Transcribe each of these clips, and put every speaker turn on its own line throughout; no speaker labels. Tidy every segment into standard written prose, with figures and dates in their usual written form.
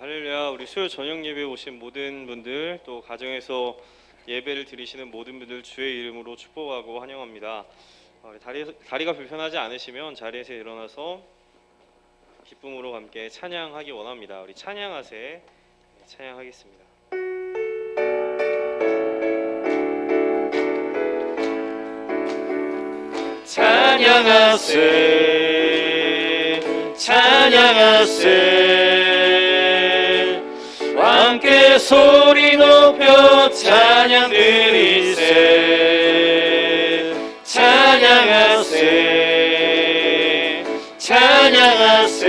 할렐루야. 우리 수요 저녁 예배에 오신 모든 분들, 또 가정에서 예배를 드리시는 모든 분들 주의 이름으로 축복하고 환영합니다. 다리가 불편하지 않으시면 자리에서 일어나서 기쁨으로 함께 찬양하기 원합니다. 우리 찬양하세. 찬양하겠습니다. 찬양하세, 찬양하세, 함께 소리 높여 찬양 드리세. 찬양하세, 찬양하세,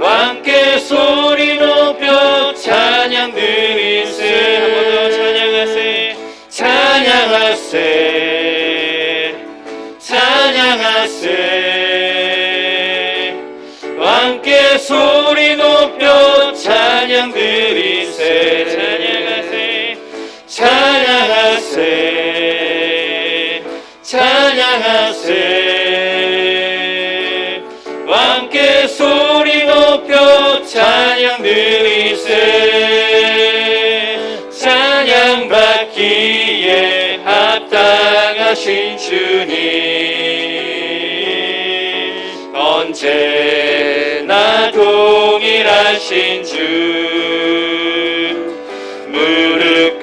함께 소리 높여 찬양 드리세. 한 번 더 찬양하세, 찬양하세, 찬양하세, 함께 소리 높여 찬양 드리세. 찬양하세, 찬양하세, 찬양하세, 함께 소리 높여 찬양 드리세. 찬양 받기에 합당하신 주님, 언제나 동일하신 주, 무릎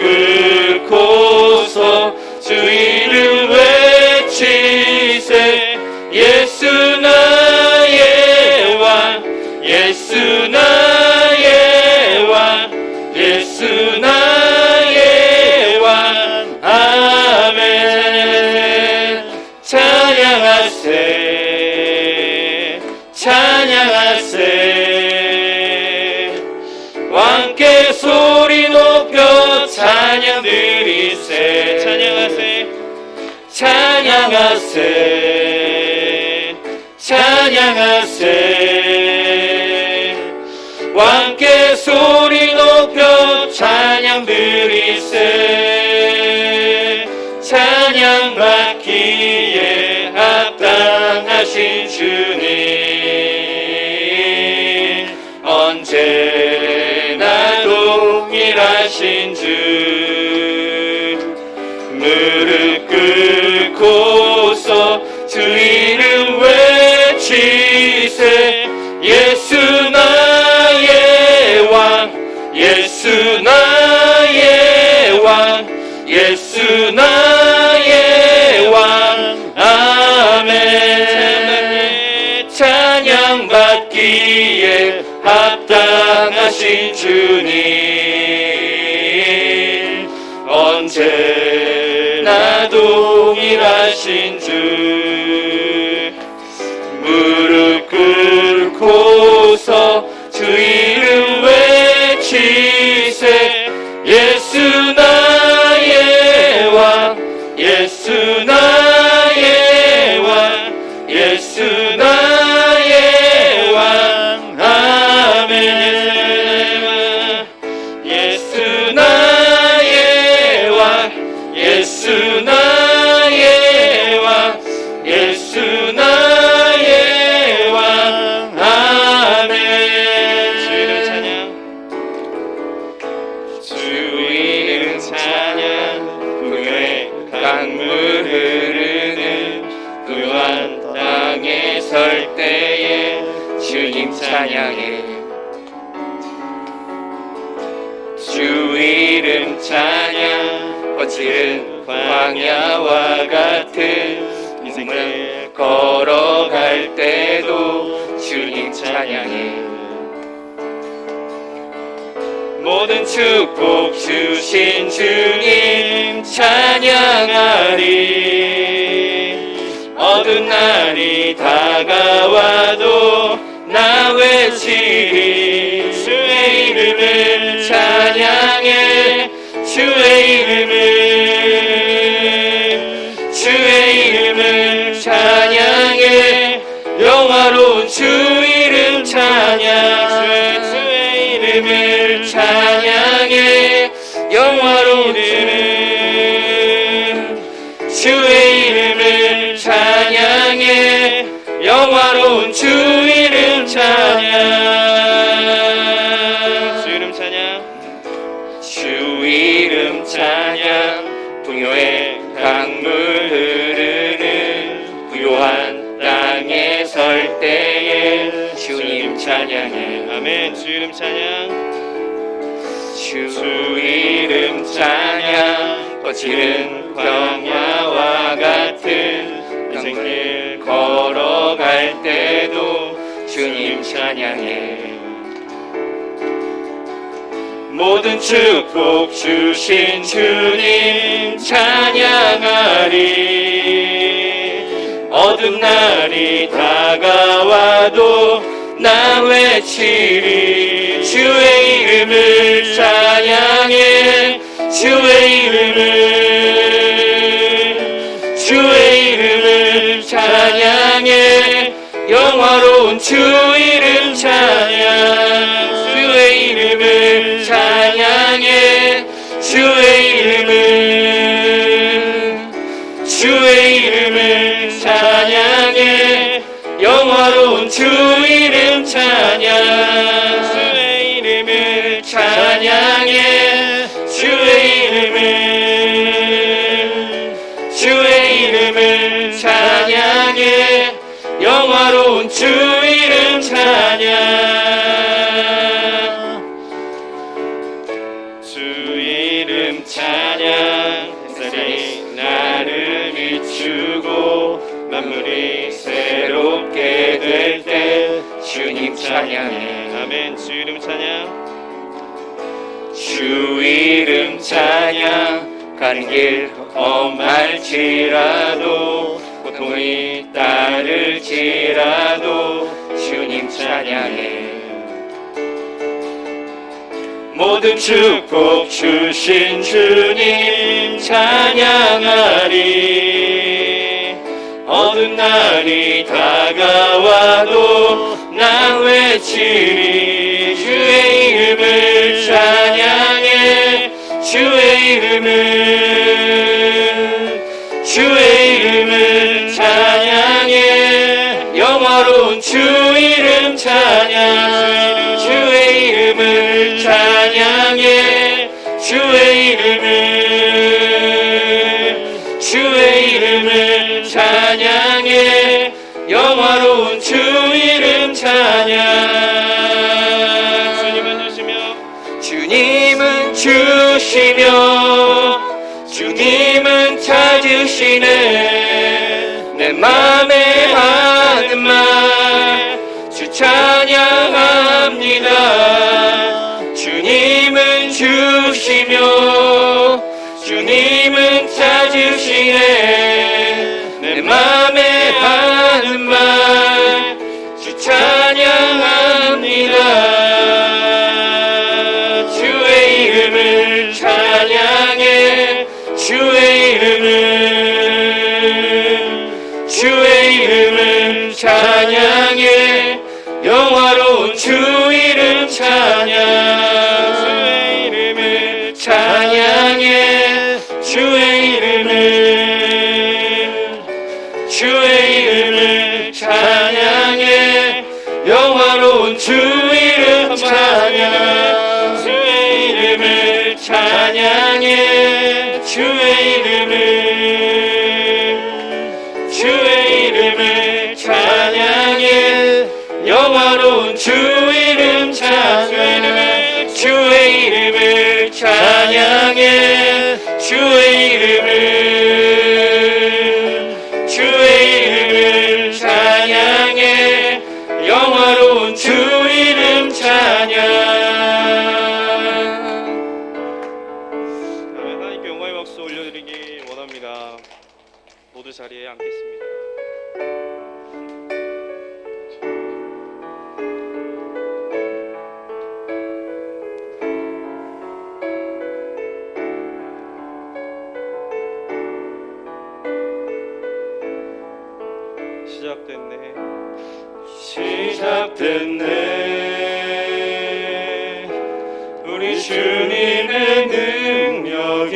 꿇고서 주 이름 외치세. 예수 나의 왕, 예수 나의 왕, 예수 나의 왕. 아멘. 찬양하세, 찬양하세, 함께 소리 높여 찬양 드리세. 찬양하세, 찬양하세, 찬양하세, 함께 소리 높여 찬양 드리세. 찬양 받기에 합당하신 주님, 언제나 동일하신 주, 무릎 꿇고서 주 이름 외치세. 예수 나의 왕, 예수 나의 왕, 예수 나의 왕. 아멘. 찬양 받기에 합당하신 주님, 언제나 동일하신 주, 무릎 꿇고서 주 이름 외치세. 예수 나의 왕, 예수 나의 왕, 예수 나의 왕. 아멘. 예수 나의 왕, 예수 나의 왕, 예수 나의 왕. 아멘. 주 이름 찬양, 주 이름 찬양, 풍요의 강물 흐르는 부유한 땅에 설 때에 주님 찬양해. 주 이름 찬양, 거칠은 광야와 같은 인생을 걸어갈 때도 주님 찬양해. 모든 축복 주신 주님 찬양하리. 어두운 날이 다가와도 나 외치리. 주의 이름을 찬양해, 주의 이름을, 주의 이름을 찬양해. 영화로운 주 이름 찬양, 주의 이름을 찬양해. 영화로운 이름, 주의 이름을 찬양해. 영화로운 주 이름 찬양.
이름 찬양 풍요의 강물 흐르는 부요한 땅에 설 때에 주님 찬양해.
아멘. 주 이름 찬양.
주 이름 찬양 거칠은 광야와 같은 인생길 걸어갈 때도 주님 찬양해. 모든 축복 주신 주님 찬양하리. 어두운 날이 다가와도 나 외치리. 주의 이름을 찬양해. 주의 이름을 찬양해. 영화로운 주 이름 찬양. 주의 이름을 찬양해. 주의 이름을 찬양해. 영화로운 주 이름 찬양. 주의 이름을 찬양해. 주의 이름을 찬양해. 영화로운 주 이름 찬양. 주 이름 찬양. 햇살이 나를 비추고 만물이 새롭게 될 때 주님 찬양해.
아멘. 주 이름 찬양.
주 이름 찬양. 가는 길 험할지라도 고통이 따를지라도 주님 찬양해. 모든 축복 주신 주님 찬양하리. 어두운 날이 다가와도 나 외치리. 주의 이름을 찬양해. 주의 이름을 찬양해. 영화로운 주 이름 찬양. 주의 이름을 찬양해. 주의 이름을 찬양해. 영화로운 주 이름 찬양. 주님은 주시며 주님은 찾으시네. 내 맘에 하는 말 주 찬양합니다. 주님은 주시며 주님은 찾으시네. 내 맘에 하는 말 주 찬양합니다. 주의 이름을 찬양해. 주의 이름을 찬양해. 영화로운 주 이름 찬양. 주의 이름을 찬양해. 주의 이름을 찬양해. 영화로운 주 이름 찬양. 주의 이름을 찬양해. 주의 이름을 찬양해. 영화로운 주 이름 찬양. 주의 이름을 찬양해. 주의 이름을 찬양해. 영화로운 주 이름 찬양.
하나님께 영광의 박수 올려드리기 원합니다. 모두 자리에 앉겠습니다.
시작됐네. 우리 주님의 능력이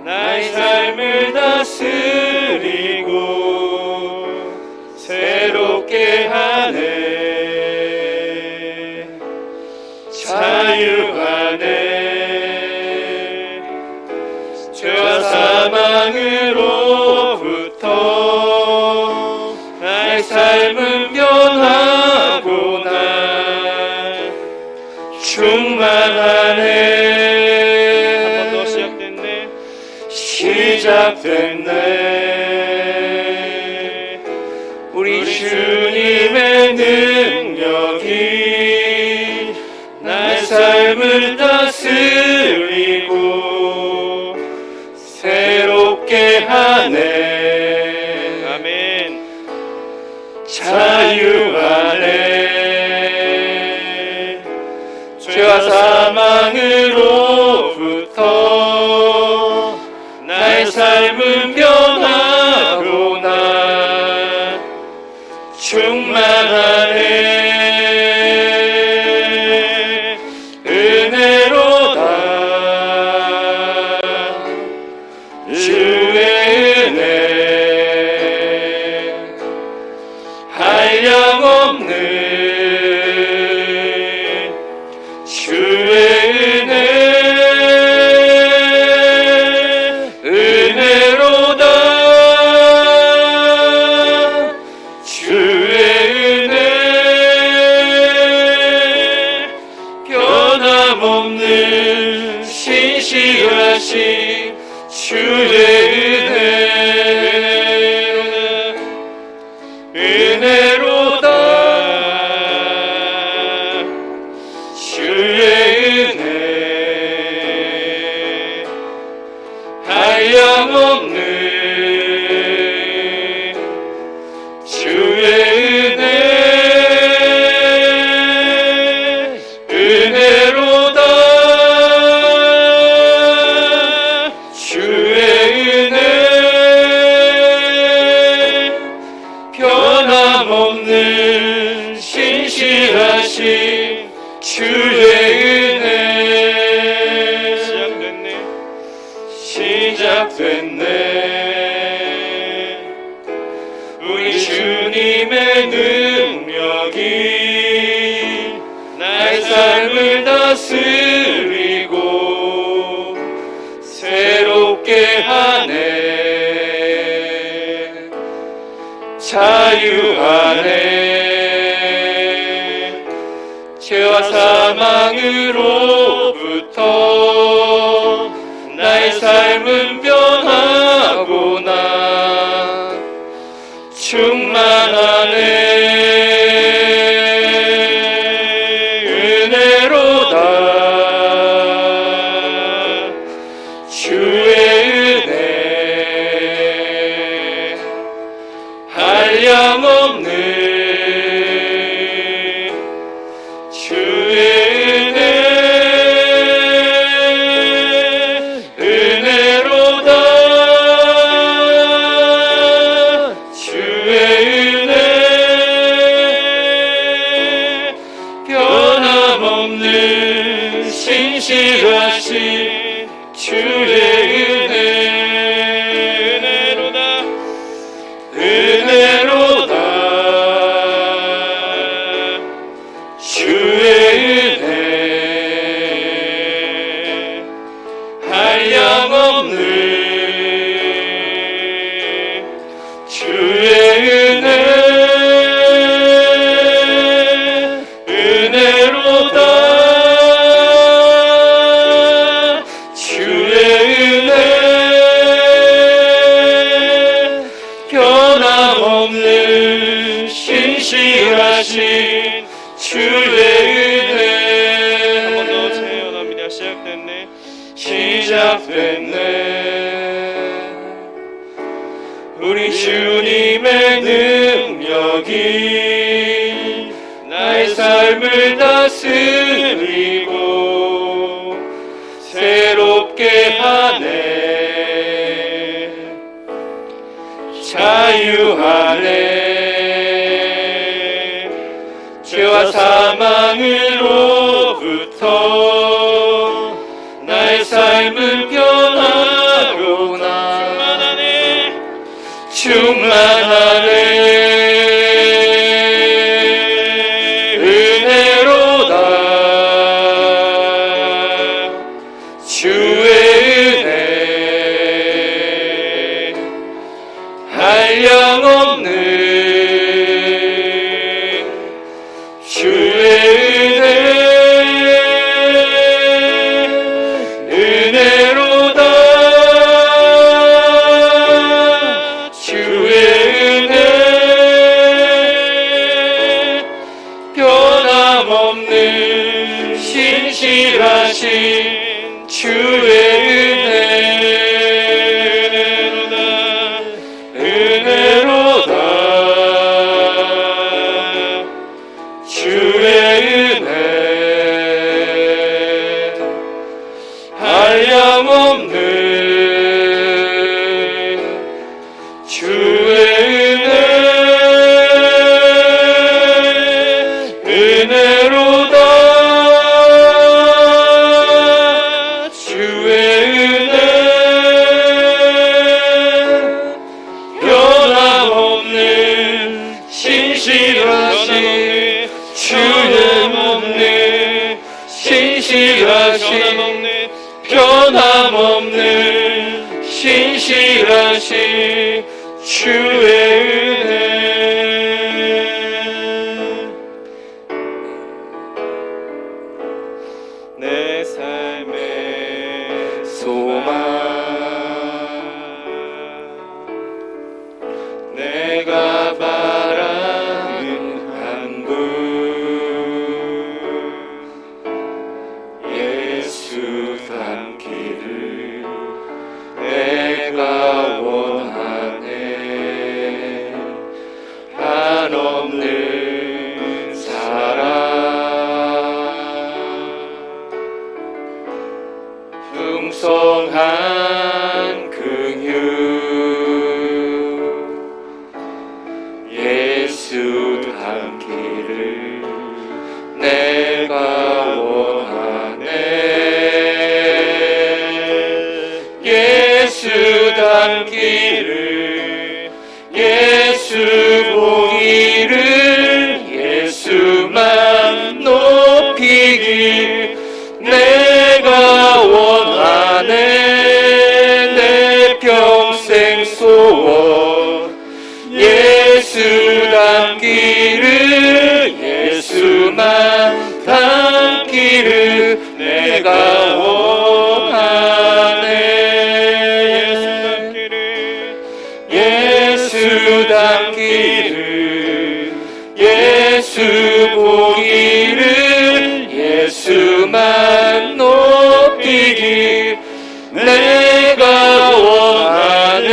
나의 삶을 다스리고 새롭게 하네. 자유하네. 사망으로부터 나의 삶은 변하구나. 충만하네.
한 번 더 시작됐네.
시작됐네. 우리 주님의 능력이 나의 삶을 다스리고 새롭게 하네.
아멘.
자유하네. 죄와 사망으로부터 나의 삶은 변하구나. 충만하네. 은혜로다. 주의 은혜 한량없는 주의 은혜 은혜로다. 주의 은혜 변함없는 신실하신 주의 은혜로다. 주의 은혜 한량없는 주의 은혜 은혜로다. 주의 은혜 변함없는 신실하신 주의 은혜 시작됐네. 우리 주님의 능력이 나의 삶을 다스리고 새롭게 하네. 자유하네. 죄와 사망으로부터 나의 삶은 변하구나. 충만하네. 은혜로다. 주의 은혜 한량없는 주의 은혜 은혜로다. 주의 은혜 변함없는 신실하신 주의 은혜 은혜로다. 주의 은혜 한량없는 주의 은혜 은혜로다. 주의 은혜 변함없는 신실하신 주의 은혜
한 번 더 체험합니다. 시작됐네.
시작됐네. 우리 주님의 능력이 나의 삶을 다스리고 새롭게 하네. 자유하네. 죄와 사망으로부터 나의 삶은 변하구나. 충만하네. 은혜로다. 주의 은혜 변함없는 신실하신 주의 은혜
내 삶의
소망 내가 바라는 한 분 예수 닮기를 내가 원하네 한없는 사랑 풍성한 긍휼 예수 닮기를 내가 원하네 예수 닮기를 예수 보기를 예수만 높이길 내가 원하네 내 평생 소원 예수 닮기를 예수만 닮기를 내가 원하네 예수 닮기를 예수 보기를 예수만 높이길 내가 원하네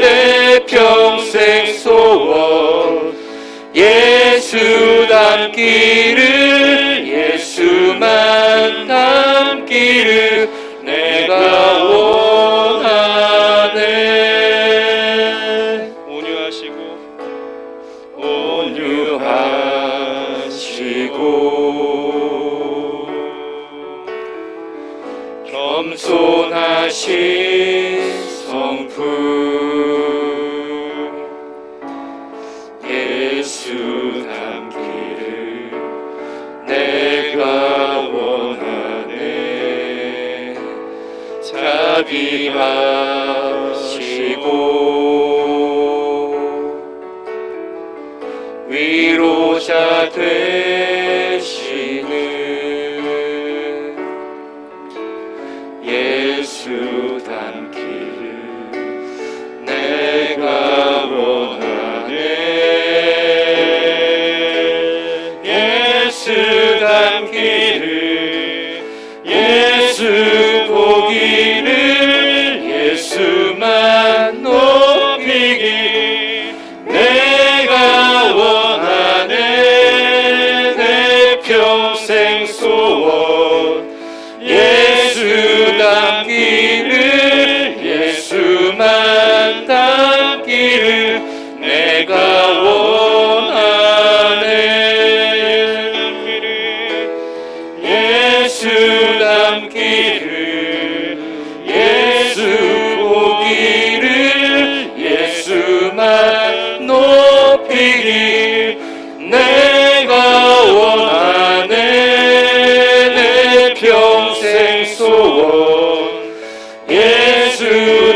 내 평생 소원 예수 닮기를 예수만 닮기를 내가 원하네 온유하시고 겸손하신 성품 예수 닮기를 내가 원하네 자비하시고 위로자 되시는 예수 닮기를 내가 원하네 예수 닮기를 예수 보기를 예수만 높이길 내가 원하네 내 평생 소원 예수 닮기를 예수만 닮기를 내가 원하네 예수 닮기를 예수 보기를 예수만 높이길 내가 원하네 내 평생 소원 예수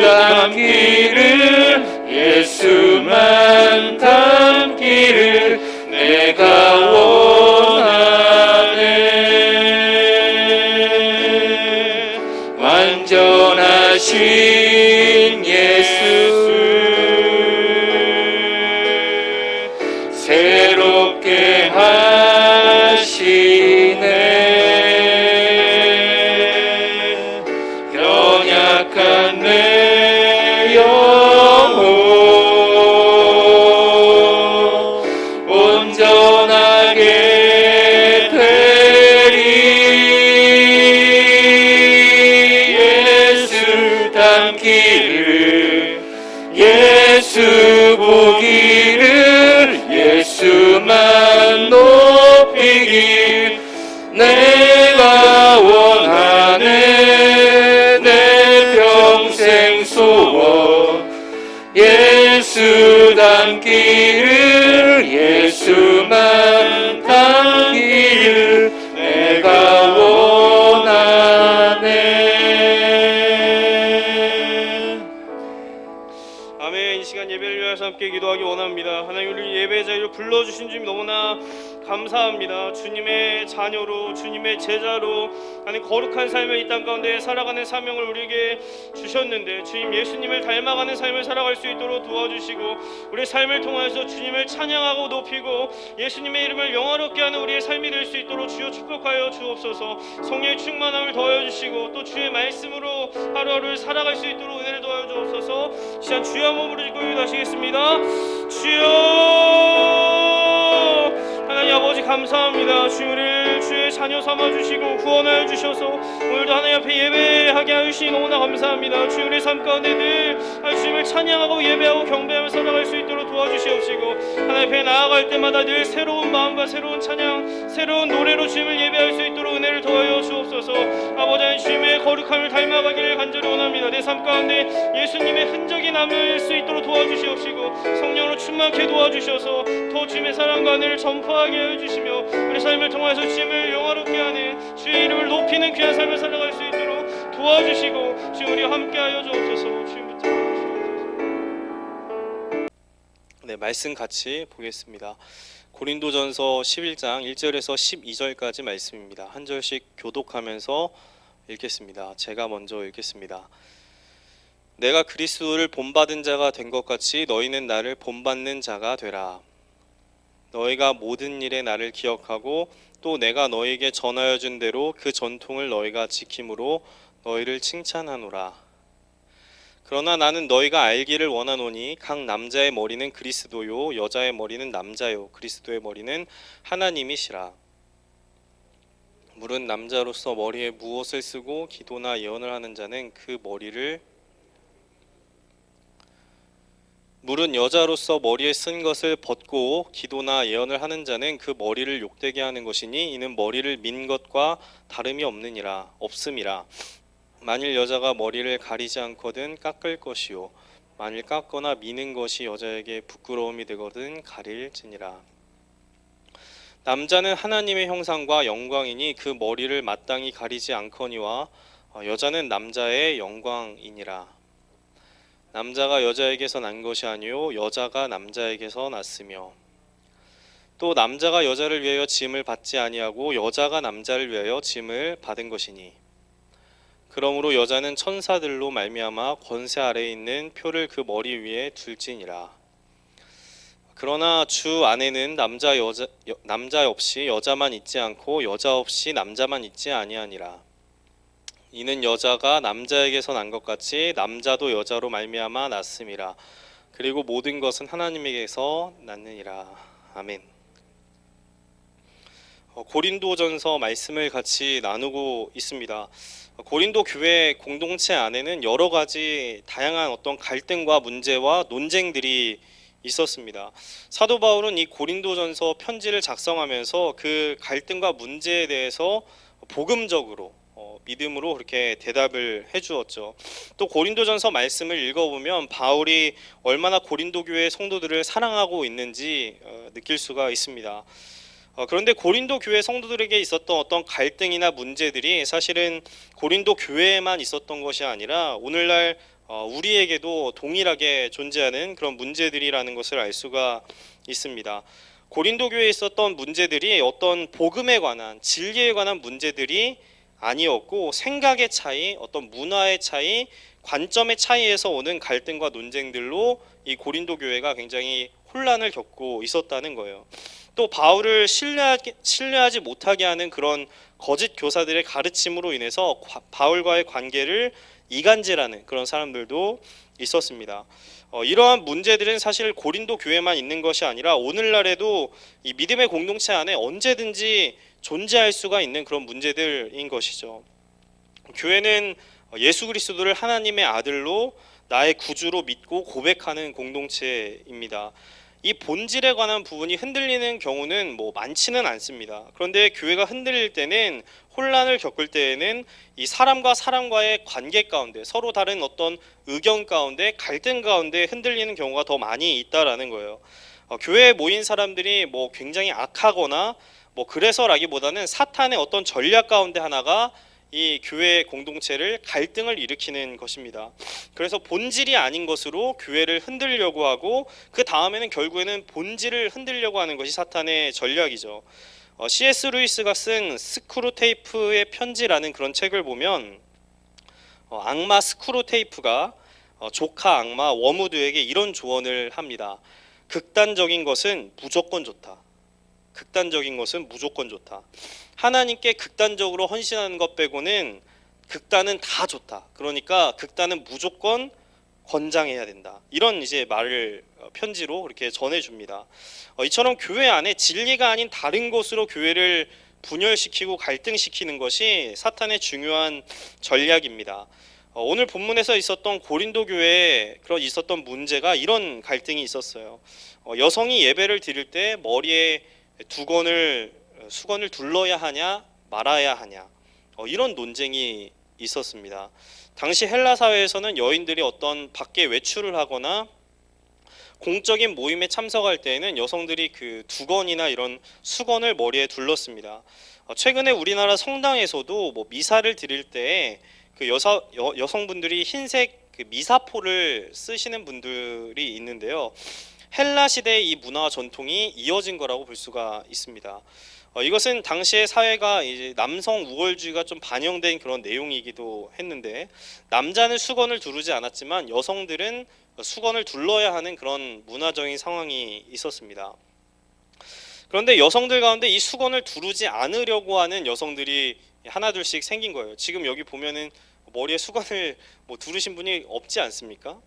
닮기를 예수만 닮기를 내가 원하네 완전하신 예수 새롭게 하시네 연약한 내 영혼 온전하게 되리 예수 닮기를 예수 보기를 예수만 높이길 내가 원하네 내 평생 소원 예수 닮기를 예수만 닮기를 내가 원하네
일어나서 함께 기도하기 원합니다. 하나님, 우리 예배 자리로 불러주신 주님 너무나 감사합니다. 주님의 자녀로, 주님의 제자로 하나님 거룩한 삶을 이 땅 가운데 살아가는 사명을 우리에게 주셨는데, 주님 예수님을 닮아가는 삶을 살아갈 수 있도록 도와주시고, 우리의 삶을 통해서 주님을 찬양하고 높이고 예수님의 이름을 영화롭게 하는 우리의 삶이 될 수 있도록 주여 축복하여 주옵소서. 성령의 충만함을 더하여 주시고, 또 주의 말씀으로 하루하루를 살아갈 수 있도록 은혜를 더하여 주옵소서. 시간 주여 몸으로 짓고 기도하시겠습니다. 주여 하나님 아버지 감사합니다. 주를 주의 자녀 삼아주시고 구원하여 주셔서 오늘도 하나님 앞에 예배하게 하시니 너무나 감사합니다. 주의 삶 가운데 늘 주님을 찬양하고 예배하고 경배하며 살아갈 수 있도록 도와주시옵시고, 하나님 앞에 나아갈 때마다 늘 새로운 마음과 새로운 찬양, 새로운 노래로 주님을 예배할 수 있도록 은혜를 더하여 주옵소서. 아버지 하나님, 주님의 거룩함을 닮아가기를 간절히 원합니다. 내 삶 가운데 예수님의 흔적이 남을 수 있도록 도와주시옵시고, 성령으로 충만케 도와주셔서 더 주님의 사랑과 은혜를 전파하게 하여 주시며, 우리 삶을 통해서 주님을 영화롭게 하는 주의 이름을 높이는 귀한 삶을 살아갈 수 있도록 도와주시고, 주님 우리와 함께하여 주옵소서. 주님부터 네, 말씀 같이 보겠습니다. 고린도전서 11장 1절에서 12절까지 말씀입니다. 한 절씩 교독하면서 읽겠습니다. 제가 먼저 읽겠습니다. 내가 그리스도를 본받은 자가 된 것 같이 너희는 나를 본받는 자가 되라. 너희가 모든 일에 나를 기억하고 또 내가 너희에게 전하여 준 대로 그 전통을 너희가 지킴으로 너희를 칭찬하노라. 그러나 나는 너희가 알기를 원하노니 각 남자의 머리는 그리스도요 여자의 머리는 남자요 그리스도의 머리는 하나님이시라. 물은 남자로서 머리에 무엇을 쓰고 기도나 예언을 하는 자는 그 머리를, 물은 여자로서 머리에 쓴 것을 벗고 기도나 예언을 하는 자는 그 머리를 욕되게 하는 것이니 이는 머리를 민 것과 다름이 없음이라. 만일 여자가 머리를 가리지 않거든 깎을 것이요 만일 깎거나 미는 것이 여자에게 부끄러움이 되거든 가릴지니라. 남자는 하나님의 형상과 영광이니 그 머리를 마땅히 가리지 않거니와 여자는 남자의 영광이니라. 남자가 여자에게서 난 것이 아니요 여자가 남자에게서 났으며, 또 남자가 여자를 위하여 짐을 받지 아니하고 여자가 남자를 위하여 짐을 받은 것이니, 그러므로 여자는 천사들로 말미암아 권세 아래에 있는 표를 그 머리 위에 둘지니라. 그러나 주 안에는 남자 없이 여자만 있지 않고 여자 없이 남자만 있지 아니하니라. 이는 여자가 남자에게서 난 것 같이 남자도 여자로 말미암아 났음이라. 그리고 모든 것은 하나님에게서 났느니라. 아멘. 고린도전서 말씀을 같이 나누고 있습니다. 고린도 교회 공동체 안에는 여러 가지 다양한 어떤 갈등과 문제와 논쟁들이 있었습니다. 사도 바울은 이 고린도전서 편지를 작성하면서 그 갈등과 문제에 대해서 복음적으로 믿음으로 그렇게 대답을 해주었죠. 또 고린도전서 말씀을 읽어보면 바울이 얼마나 고린도 교회 성도들을 사랑하고 있는지 느낄 수가 있습니다. 그런데 고린도 교회 성도들에게 있었던 어떤 갈등이나 문제들이 사실은 고린도 교회에만 있었던 것이 아니라 오늘날 우리에게도 동일하게 존재하는 그런 문제들이라는 것을 알 수가 있습니다. 고린도 교회에 있었던 문제들이 어떤 복음에 관한, 진리에 관한 문제들이 아니었고, 생각의 차이, 어떤 문화의 차이, 관점의 차이에서 오는 갈등과 논쟁들로 이 고린도 교회가 굉장히 혼란을 겪고 있었다는 거예요. 또 바울을 신뢰하지 못하게 하는 그런 거짓 교사들의 가르침으로 인해서 바울과의 관계를 이간질하는 그런 사람들도 있었습니다. 이러한 문제들은 사실 고린도 교회만 있는 것이 아니라 오늘날에도 이 믿음의 공동체 안에 언제든지 존재할 수가 있는 그런 문제들인 것이죠. 교회는 예수 그리스도를 하나님의 아들로 나의 구주로 믿고 고백하는 공동체입니다. 이 본질에 관한 부분이 흔들리는 경우는 많지는 않습니다. 그런데 교회가 흔들릴 때는, 혼란을 겪을 때에는 이 사람과 사람과의 관계 가운데, 서로 다른 어떤 의견 가운데, 갈등 가운데 흔들리는 경우가 더 많이 있다라는 거예요. 교회에 모인 사람들이 굉장히 악하거나 그래서라기보다는 사탄의 어떤 전략 가운데 하나가 이 교회 공동체를 갈등을 일으키는 것입니다. 그래서 본질이 아닌 것으로 교회를 흔들려고 하고 그 다음에는 결국에는 본질을 흔들려고 하는 것이 사탄의 전략이죠. C.S. 루이스가 쓴 스크루테이프의 편지라는 그런 책을 보면 악마 스크루테이프가 조카 악마 워무드에게 이런 조언을 합니다. 극단적인 것은 무조건 좋다. 극단적인 것은 무조건 좋다. 하나님께 극단적으로 헌신하는 것 빼고는 극단은 다 좋다. 그러니까 극단은 무조건 권장해야 된다. 이런 이제 말을 편지로 그렇게 전해줍니다. 이처럼 교회 안에 진리가 아닌 다른 것으로 교회를 분열시키고 갈등시키는 것이 사탄의 중요한 전략입니다. 오늘 본문에서 있었던 고린도 교회에 있었던 문제가 이런 갈등이 있었어요. 여성이 예배를 드릴 때 머리에 수건을 둘러야 하냐 말아야 하냐 이런 논쟁이 있었습니다. 당시 헬라 사회에서는 여인들이 어떤 밖에 외출을 하거나 공적인 모임에 참석할 때에는 여성들이 그 두건이나 이런 수건을 머리에 둘렀습니다. 최근에 우리나라 성당에서도 뭐 미사를 드릴 때 그 여성분들이 흰색 그 미사포를 쓰시는 분들이 있는데요. 헬라 시대의 이 문화 전통이 이어진 거라고 볼 수가 있습니다. 이것은 당시의 사회가 이제 남성 우월주의가 좀 반영된 그런 내용이기도 했는데 남자는 수건을 두르지 않았지만 여성들은 수건을 둘러야 하는 그런 문화적인 상황이 있었습니다. 그런데 여성들 가운데 이 수건을 두르지 않으려고 하는 여성들이 하나둘씩 생긴 거예요. 지금 여기 보면은 머리에 수건을 두르신 분이 없지 않습니까?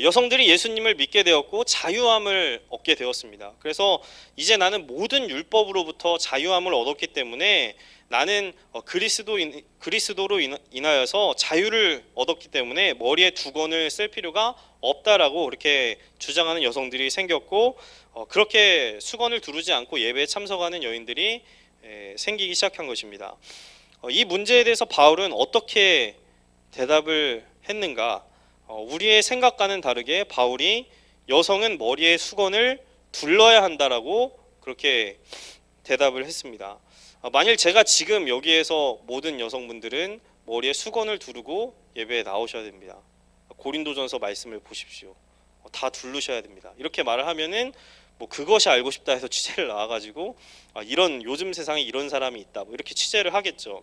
여성들이 예수님을 믿게 되었고 자유함을 얻게 되었습니다. 그래서 이제 나는 모든 율법으로부터 자유함을 얻었기 때문에 나는 그리스도로 인하여서 자유를 얻었기 때문에 머리에 두건을 쓸 필요가 없다라고 그렇게 주장하는 여성들이 생겼고 그렇게 수건을 두르지 않고 예배에 참석하는 여인들이 생기기 시작한 것입니다. 이 문제에 대해서 바울은 어떻게 대답을 했는가? 우리의 생각과는 다르게 바울이 여성은 머리에 수건을 둘러야 한다라고 그렇게 대답을 했습니다. 만일 제가 지금 여기에서 모든 여성분들은 머리에 수건을 두르고 예배에 나오셔야 됩니다. 고린도전서 말씀을 보십시오. 다 두르셔야 됩니다. 이렇게 말을 하면은 그것이 알고 싶다 해서 취재를 나와가지고 이런 요즘 세상에 이런 사람이 있다 이렇게 취재를 하겠죠.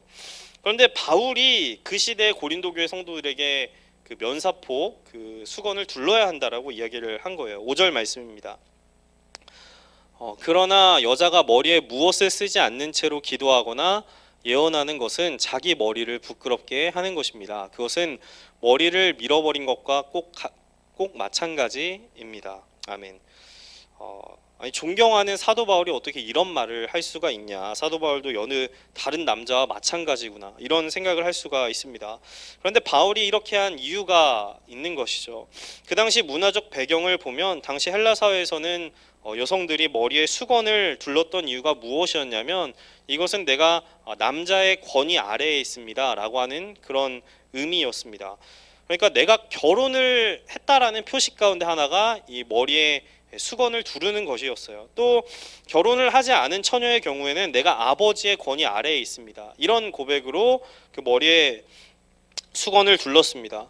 그런데 바울이 그 시대 고린도 교회 성도들에게 그 면사포 그 수건을 둘러야 한다라고 이야기를 한 거예요. 5절 말씀입니다. 그러나 여자가 머리에 무엇을 쓰지 않는 채로 기도하거나 예언하는 것은 자기 머리를 부끄럽게 하는 것입니다. 그것은 머리를 밀어버린 것과 꼭 마찬가지입니다. 아멘. 아니 존경하는 사도 바울이 어떻게 이런 말을 할 수가 있냐. 사도 바울도 여느 다른 남자와 마찬가지구나 이런 생각을 할 수가 있습니다. 그런데 바울이 이렇게 한 이유가 있는 것이죠. 그 당시 문화적 배경을 보면 당시 헬라 사회에서는 여성들이 머리에 수건을 둘렀던 이유가 무엇이었냐면 이것은 내가 남자의 권위 아래에 있습니다 라고 하는 그런 의미였습니다. 그러니까 내가 결혼을 했다라는 표시 가운데 하나가 이 머리에 수건을 두르는 것이었어요. 또 결혼을 하지 않은 처녀의 경우에는 내가 아버지의 권위 아래에 있습니다. 이런 고백으로 그 머리에 수건을 둘렀습니다.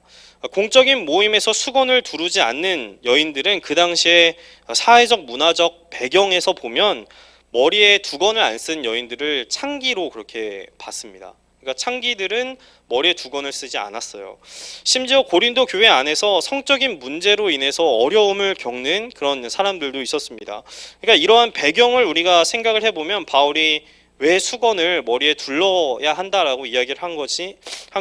공적인 모임에서 수건을 두르지 않는 여인들은 그 당시에 사회적 문화적 배경에서 보면 머리에 두건을 안 쓴 여인들을 창기로 그렇게 봤습니다. 그러니까 창기들은 머리에 두건을 쓰지 않았어요. 심지어 고린도 교회 안에서 성적인 문제로 인해서 어려움을 겪는 그런 사람들도 있었습니다. 그러니까 이러한 배경을 우리가 생각을 해보면 바울이 왜 수건을 머리에 둘러야 한다라고 이야기를 한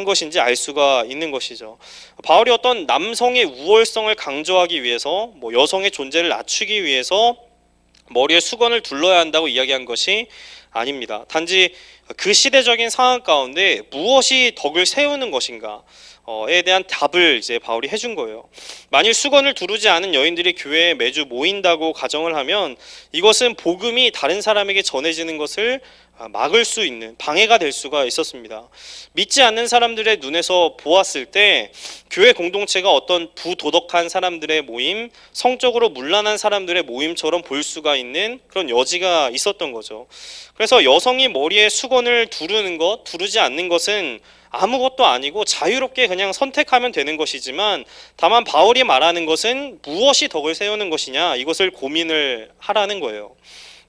것인지 알 수가 있는 것이죠. 바울이 어떤 남성의 우월성을 강조하기 위해서 여성의 존재를 낮추기 위해서 머리에 수건을 둘러야 한다고 이야기한 것이 아닙니다. 단지 그 시대적인 상황 가운데 무엇이 덕을 세우는 것인가에 대한 답을 이제 바울이 해준 거예요. 만일 수건을 두르지 않은 여인들이 교회에 매주 모인다고 가정을 하면 이것은 복음이 다른 사람에게 전해지는 것을 막을 수 있는 방해가 될 수가 있었습니다. 믿지 않는 사람들의 눈에서 보았을 때 교회 공동체가 어떤 부도덕한 사람들의 모임, 성적으로 문란한 사람들의 모임처럼 볼 수가 있는 그런 여지가 있었던 거죠. 그래서 여성이 머리에 수건을 두르는 것, 두르지 않는 것은 아무것도 아니고 자유롭게 그냥 선택하면 되는 것이지만, 다만 바울이 말하는 것은 무엇이 덕을 세우는 것이냐, 이것을 고민을 하라는 거예요.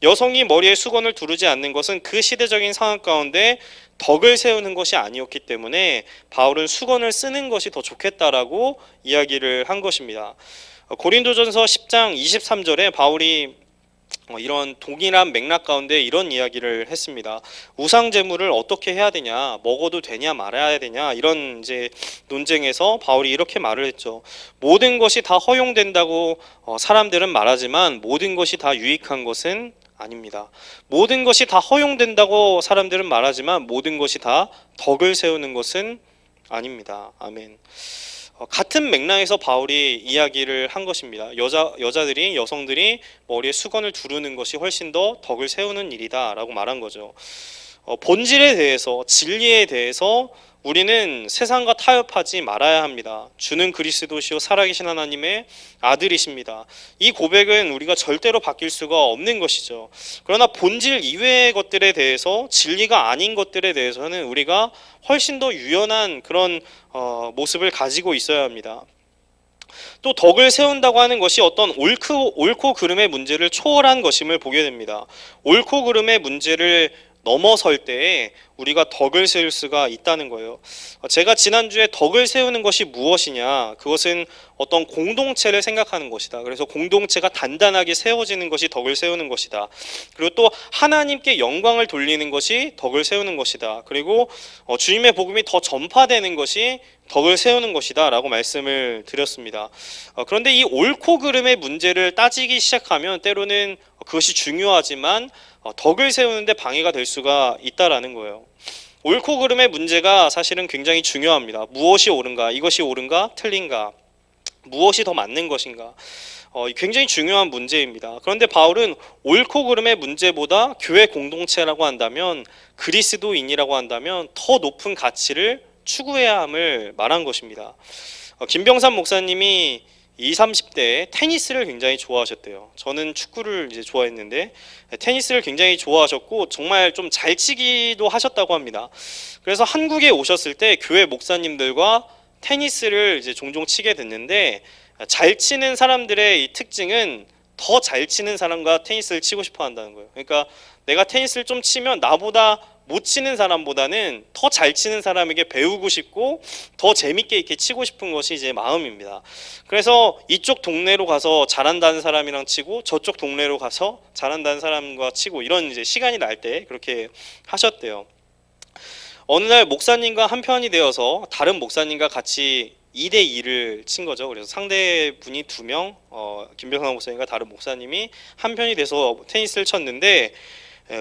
여성이 머리에 수건을 두르지 않는 것은 그 시대적인 상황 가운데 덕을 세우는 것이 아니었기 때문에 바울은 수건을 쓰는 것이 더 좋겠다라고 이야기를 한 것입니다. 고린도전서 10장 23절에 바울이 이런 동일한 맥락 가운데 이런 이야기를 했습니다. 우상 제물을 어떻게 해야 되냐, 먹어도 되냐 말아야 되냐, 이런 이제 논쟁에서 바울이 이렇게 말을 했죠. 모든 것이 다 허용된다고 사람들은 말하지만 모든 것이 다 유익한 것은 아닙니다. 모든 것이 다 허용된다고 사람들은 말하지만 모든 것이 다 덕을 세우는 것은 아닙니다. 아멘. 같은 맥락에서 바울이 이야기를 한 것입니다. 여성들이 머리에 수건을 두르는 것이 훨씬 더 덕을 세우는 일이다라고 말한 거죠. 본질에 대해서, 진리에 대해서 우리는 세상과 타협하지 말아야 합니다. 주는 그리스도시요 살아계신 하나님의 아들이십니다. 이 고백은 우리가 절대로 바뀔 수가 없는 것이죠. 그러나 본질 이외의 것들에 대해서, 진리가 아닌 것들에 대해서는 우리가 훨씬 더 유연한 그런 모습을 가지고 있어야 합니다. 또 덕을 세운다고 하는 것이 어떤 옳고 그름의 문제를 초월한 것임을 보게 됩니다. 옳고 그름의 문제를 넘어설 때에 우리가 덕을 세울 수가 있다는 거예요. 제가 지난주에 덕을 세우는 것이 무엇이냐, 그것은 어떤 공동체를 생각하는 것이다. 그래서 공동체가 단단하게 세워지는 것이 덕을 세우는 것이다. 그리고 또 하나님께 영광을 돌리는 것이 덕을 세우는 것이다. 그리고 주님의 복음이 더 전파되는 것이 덕을 세우는 것이다 라고 말씀을 드렸습니다. 그런데 이 옳고 그름의 문제를 따지기 시작하면 때로는 그것이 중요하지만 덕을 세우는데 방해가 될 수가 있다라는 거예요. 옳고 그름의 문제가 사실은 굉장히 중요합니다. 무엇이 옳은가, 이것이 옳은가, 틀린가, 무엇이 더 맞는 것인가, 굉장히 중요한 문제입니다. 그런데 바울은 옳고 그름의 문제보다 교회 공동체라고 한다면, 그리스도인이라고 한다면 더 높은 가치를 추구해야 함을 말한 것입니다. 김병삼 목사님이 20, 30대에 테니스를 굉장히 좋아하셨대요. 저는 축구를 이제 좋아했는데 테니스를 굉장히 좋아하셨고 정말 좀 잘 치기도 하셨다고 합니다. 그래서 한국에 오셨을 때 교회 목사님들과 테니스를 이제 종종 치게 됐는데, 잘 치는 사람들의 이 특징은 더 잘 치는 사람과 테니스를 치고 싶어 한다는 거예요. 그러니까 내가 테니스를 좀 치면 나보다 못 치는 사람보다는 더 잘 치는 사람에게 배우고 싶고 더 재밌게 이렇게 치고 싶은 것이 이제 마음입니다. 그래서 이쪽 동네로 가서 잘한다는 사람이랑 치고 저쪽 동네로 가서 잘한다는 사람과 치고, 이런 이제 시간이 날 때 그렇게 하셨대요. 어느 날 목사님과 한편이 되어서 다른 목사님과 같이 2대2를 친 거죠. 그래서 상대분이 2명, 김병상 목사님과 다른 목사님이 한편이 돼서 테니스를 쳤는데,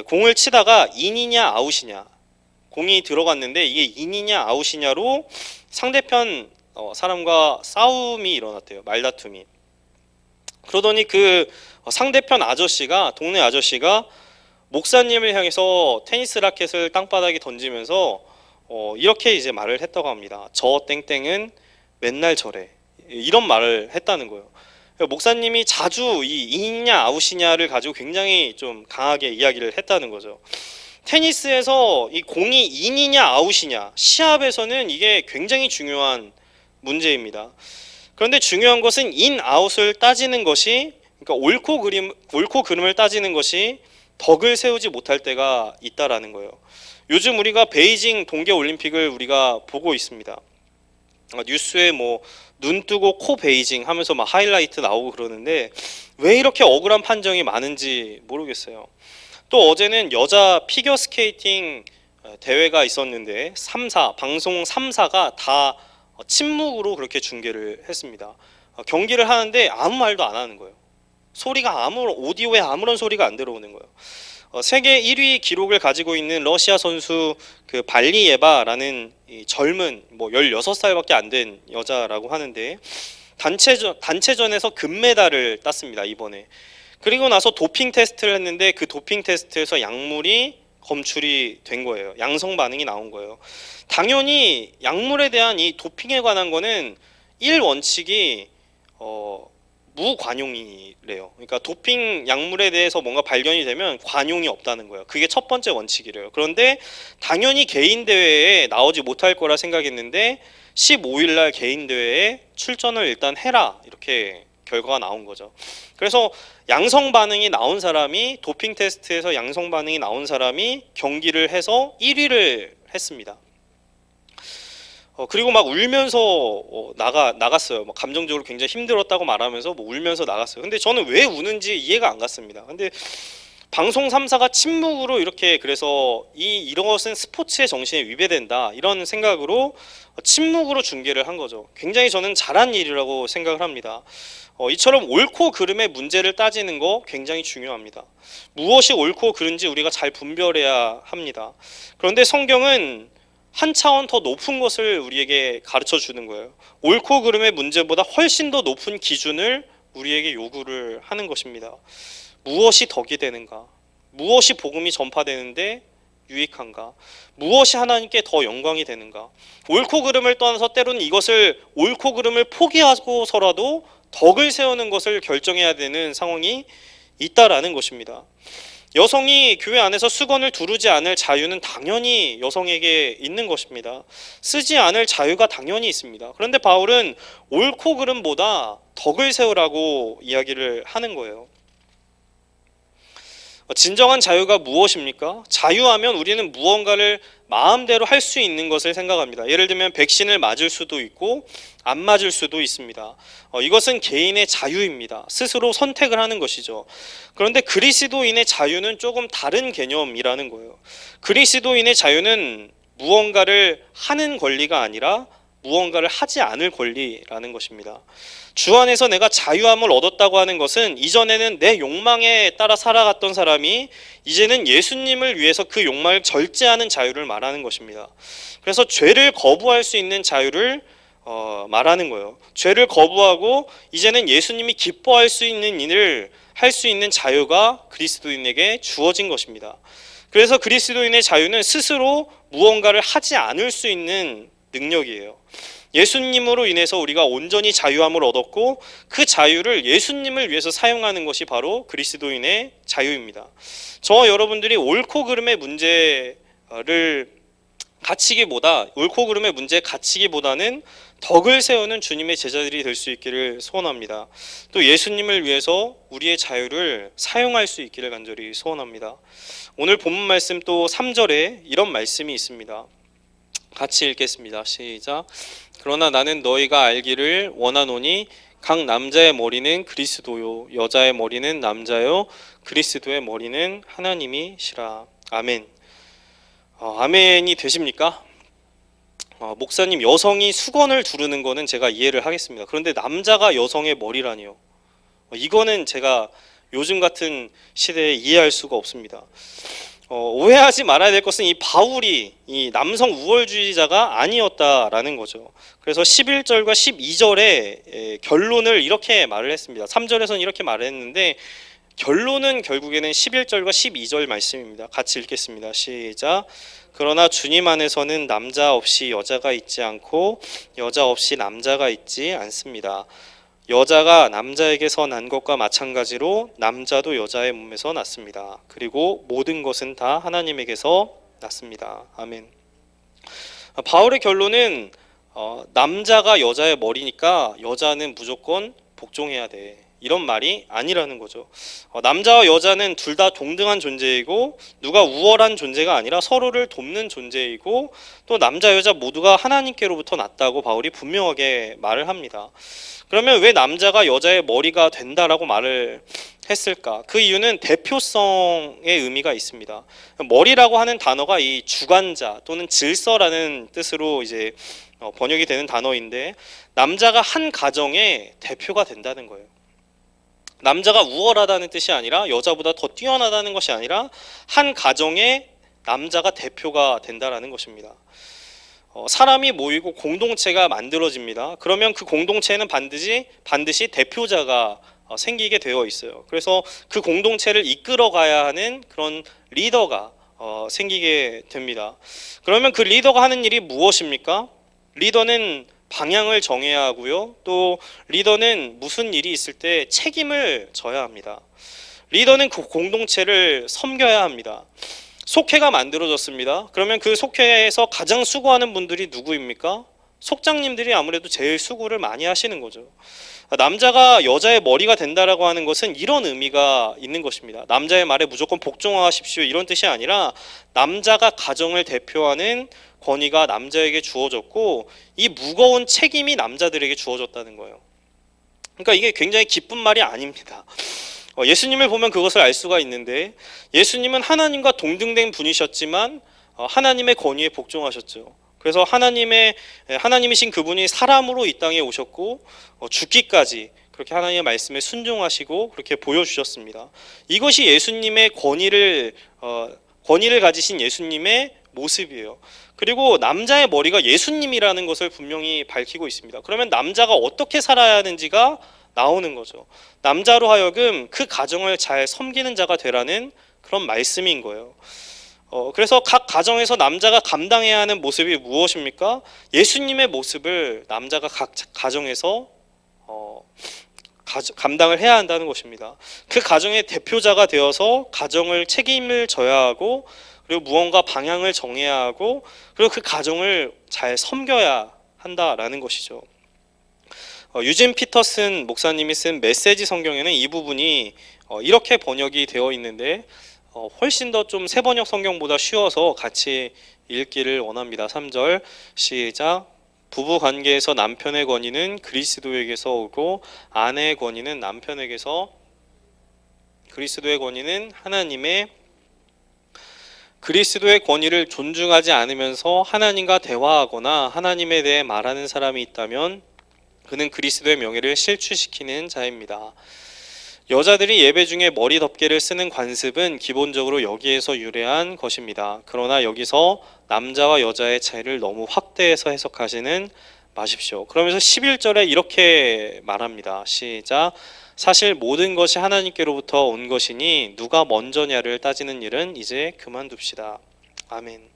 공을 치다가 인이냐 아웃이냐, 공이 들어갔는데 이게 인이냐 아웃이냐로 상대편 사람과 싸움이 일어났대요. 말다툼이. 그러더니 그 상대편 아저씨가, 동네 아저씨가 목사님을 향해서 테니스 라켓을 땅바닥에 던지면서 이렇게 이제 말을 했다고 합니다. 저 땡땡은 맨날 저래, 이런 말을 했다는 거예요. 목사님이 자주 이 인이냐 아웃이냐를 가지고 굉장히 좀 강하게 이야기를 했다는 거죠. 테니스에서 이 공이 인이냐 아웃이냐, 시합에서는 이게 굉장히 중요한 문제입니다. 그런데 중요한 것은 인 아웃을 따지는 것이, 그러니까 옳고 그름을 따지는 것이 덕을 세우지 못할 때가 있다라는 거예요. 요즘 우리가 베이징 동계 올림픽을 우리가 보고 있습니다. 뉴스에 뭐 눈 뜨고 코 베이징 하면서 막 하이라이트 나오고 그러는데 왜 이렇게 억울한 판정이 많은지 모르겠어요. 또 어제는 여자 피겨 스케이팅 대회가 있었는데 방송 3사가 다 침묵으로 그렇게 중계를 했습니다. 경기를 하는데 아무 말도 안 하는 거예요. 소리가 오디오에 아무런 소리가 안 들어오는 거예요. 세계 1위 기록을 가지고 있는 러시아 선수 그 발리예바라는 이 젊은 16살밖에 안 된 여자라고 하는데 단체전에서 금메달을 땄습니다, 이번에. 그리고 나서 도핑 테스트를 했는데 그 도핑 테스트에서 약물이 검출이 된 거예요. 양성 반응이 나온 거예요. 당연히 약물에 대한 이 도핑에 관한 거는 1원칙이 무관용이래요. 그러니까 도핑 약물에 대해서 뭔가 발견이 되면 관용이 없다는 거예요. 그게 첫 번째 원칙이래요. 그런데 당연히 개인 대회에 나오지 못할 거라 생각했는데 15일 날 개인 대회에 출전을 일단 해라, 이렇게 결과가 나온 거죠. 그래서 양성 반응이 나온 사람이, 도핑 테스트에서 양성 반응이 나온 사람이 경기를 해서 1위를 했습니다. 그리고 막 울면서 나갔어요. 막 감정적으로 굉장히 힘들었다고 말하면서 뭐 울면서 나갔어요. 근데 저는 왜 우는지 이해가 안 갔습니다. 근데 방송 3사가 침묵으로 이렇게, 그래서 이런 것은 스포츠의 정신에 위배된다, 이런 생각으로 침묵으로 중계를 한 거죠. 굉장히 저는 잘한 일이라고 생각을 합니다. 이처럼 옳고 그름의 문제를 따지는 거 굉장히 중요합니다. 무엇이 옳고 그른지 우리가 잘 분별해야 합니다. 그런데 성경은 한 차원 더 높은 것을 우리에게 가르쳐 주는 거예요. 옳고 그름의 문제보다 훨씬 더 높은 기준을 우리에게 요구를 하는 것입니다. 무엇이 덕이 되는가? 무엇이 복음이 전파되는데 유익한가? 무엇이 하나님께 더 영광이 되는가? 옳고 그름을 떠나서 때로는 이것을, 옳고 그름을 포기하고서라도 덕을 세우는 것을 결정해야 되는 상황이 있다라는 것입니다. 여성이 교회 안에서 수건을 두르지 않을 자유는 당연히 여성에게 있는 것입니다. 쓰지 않을 자유가 당연히 있습니다. 그런데 바울은 옳고 그름보다 덕을 세우라고 이야기를 하는 거예요. 진정한 자유가 무엇입니까? 자유하면 우리는 무언가를 마음대로 할 수 있는 것을 생각합니다. 예를 들면 백신을 맞을 수도 있고 안 맞을 수도 있습니다. 이것은 개인의 자유입니다. 스스로 선택을 하는 것이죠. 그런데 그리스도인의 자유는 조금 다른 개념이라는 거예요. 그리스도인의 자유는 무언가를 하는 권리가 아니라 무언가를 하지 않을 권리라는 것입니다. 주 안에서 내가 자유함을 얻었다고 하는 것은 이전에는 내 욕망에 따라 살아갔던 사람이 이제는 예수님을 위해서 그 욕망을 절제하는 자유를 말하는 것입니다. 그래서 죄를 거부할 수 있는 자유를 말하는 거예요. 죄를 거부하고 이제는 예수님이 기뻐할 수 있는 일을 할 수 있는 자유가 그리스도인에게 주어진 것입니다. 그래서 그리스도인의 자유는 스스로 무언가를 하지 않을 수 있는 능력이에요. 예수님으로 인해서 우리가 온전히 자유함을 얻었고 그 자유를 예수님을 위해서 사용하는 것이 바로 그리스도인의 자유입니다. 저와 여러분들이 옳고 그름의 문제를 옳고 그름의 문제에 갇히기보다는 덕을 세우는 주님의 제자들이 될 수 있기를 소원합니다. 또 예수님을 위해서 우리의 자유를 사용할 수 있기를 간절히 소원합니다. 오늘 본문 말씀 또 3절에 이런 말씀이 있습니다. 같이 읽겠습니다. 시작. 그러나 나는 너희가 알기를 원하노니 각 남자의 머리는 그리스도요 여자의 머리는 남자요 그리스도의 머리는 하나님이시라. 아멘. 아멘이 되십니까? 목사님, 여성이 수건을 두르는 거는 제가 이해를 하겠습니다. 그런데 남자가 여성의 머리라니요. 이거는 제가 요즘 같은 시대에 이해할 수가 없습니다. 오해하지 말아야 될 것은 이 바울이 이 남성 우월주의자가 아니었다라는 거죠. 그래서 11절과 12절에 결론을 이렇게 말을 했습니다. 3절에서는 이렇게 말을 했는데 결론은 결국에는 11절과 12절 말씀입니다. 같이 읽겠습니다. 시작. 그러나 주님 안에서는 남자 없이 여자가 있지 않고 여자 없이 남자가 있지 않습니다. 여자가 남자에게서 난 것과 마찬가지로 남자도 여자의 몸에서 났습니다. 그리고 모든 것은 다 하나님에게서 났습니다. 아멘. 바울의 결론은 남자가 여자의 머리니까 여자는 무조건 복종해야 돼, 이런 말이 아니라는 거죠. 남자와 여자는 둘 다 동등한 존재이고 누가 우월한 존재가 아니라 서로를 돕는 존재이고 또 남자 여자 모두가 하나님께로부터 났다고 바울이 분명하게 말을 합니다. 그러면 왜 남자가 여자의 머리가 된다라고 말을 했을까? 그 이유는 대표성의 의미가 있습니다. 머리라고 하는 단어가 이 주관자 또는 질서라는 뜻으로 이제 번역이 되는 단어인데 남자가 한 가정의 대표가 된다는 거예요. 남자가 우월하다는 뜻이 아니라 여자보다 더 뛰어나다는 것이 아니라 한 가정의 남자가 대표가 된다라는 것입니다. 사람이 모이고 공동체가 만들어집니다. 그러면 그 공동체에는 반드시 대표자가 생기게 되어 있어요. 그래서 그 공동체를 이끌어 가야 하는 그런 리더가 생기게 됩니다. 그러면 그 리더가 하는 일이 무엇입니까? 리더는 방향을 정해야 하고요. 또 리더는 무슨 일이 있을 때 책임을 져야 합니다. 리더는 그 공동체를 섬겨야 합니다. 속회가 만들어졌습니다. 그러면 그 속회에서 가장 수고하는 분들이 누구입니까? 속장님들이 아무래도 제일 수고를 많이 하시는 거죠. 남자가 여자의 머리가 된다라고 하는 것은 이런 의미가 있는 것입니다. 남자의 말에 무조건 복종하십시오 이런 뜻이 아니라 남자가 가정을 대표하는 권위가 남자에게 주어졌고 이 무거운 책임이 남자들에게 주어졌다는 거예요. 그러니까 이게 굉장히 기쁜 말이 아닙니다. 예수님을 보면 그것을 알 수가 있는데 예수님은 하나님과 동등된 분이셨지만 하나님의 권위에 복종하셨죠. 그래서 하나님이신 그분이 사람으로 이 땅에 오셨고 죽기까지 그렇게 하나님의 말씀에 순종하시고 그렇게 보여주셨습니다. 이것이 예수님의 권위를 가지신 예수님의 모습이에요. 그리고 남자의 머리가 예수님이라는 것을 분명히 밝히고 있습니다. 그러면 남자가 어떻게 살아야 하는지가 나오는 거죠. 남자로 하여금 그 가정을 잘 섬기는 자가 되라는 그런 말씀인 거예요. 그래서 각 가정에서 남자가 감당해야 하는 모습이 무엇입니까? 예수님의 모습을 남자가 각 가정에서 감당을 해야 한다는 것입니다. 그 가정의 대표자가 되어서 가정을 책임을 져야 하고 그리고 무언가 방향을 정해야 하고 그리고 그 가정을 잘 섬겨야 한다라는 것이죠. 유진 피터슨 목사님이 쓴 메시지 성경에는 이 부분이 이렇게 번역이 되어 있는데 훨씬 더 좀 새번역 성경보다 쉬워서 같이 읽기를 원합니다. 3절 시작. 부부 관계에서 남편의 권위는 그리스도에게서 오고 아내의 권위는 남편에게서 그리스도의 권위는 하나님의 그리스도의 권위를 존중하지 않으면서 하나님과 대화하거나 하나님에 대해 말하는 사람이 있다면 그는 그리스도의 명예를 실추시키는 자입니다. 여자들이 예배 중에 머리 덮개를 쓰는 관습은 기본적으로 여기에서 유래한 것입니다. 그러나 여기서 남자와 여자의 차이를 너무 확대해서 해석하지는 마십시오. 그러면서 11절에 이렇게 말합니다. 시작. 사실 모든 것이 하나님께로부터 온 것이니 누가 먼저냐를 따지는 일은 이제 그만둡시다. 아멘.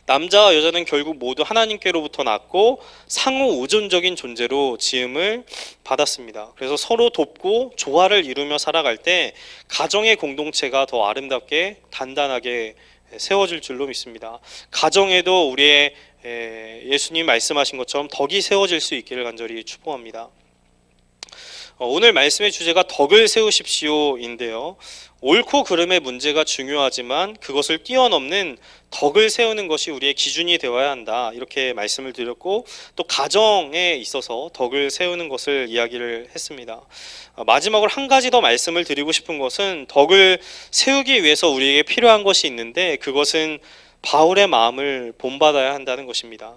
남자와 여자는 결국 모두 하나님께로부터 났고 상호 의존적인 존재로 지음을 받았습니다. 그래서 서로 돕고 조화를 이루며 살아갈 때 가정의 공동체가 더 아름답게 단단하게 세워질 줄로 믿습니다. 가정에도 우리의 예수님 말씀하신 것처럼 덕이 세워질 수 있기를 간절히 축복합니다. 오늘 말씀의 주제가 덕을 세우십시오인데요. 옳고 그름의 문제가 중요하지만 그것을 뛰어넘는 덕을 세우는 것이 우리의 기준이 되어야 한다. 이렇게 말씀을 드렸고 또 가정에 있어서 덕을 세우는 것을 이야기를 했습니다. 마지막으로 한 가지 더 말씀을 드리고 싶은 것은 덕을 세우기 위해서 우리에게 필요한 것이 있는데 그것은 바울의 마음을 본받아야 한다는 것입니다.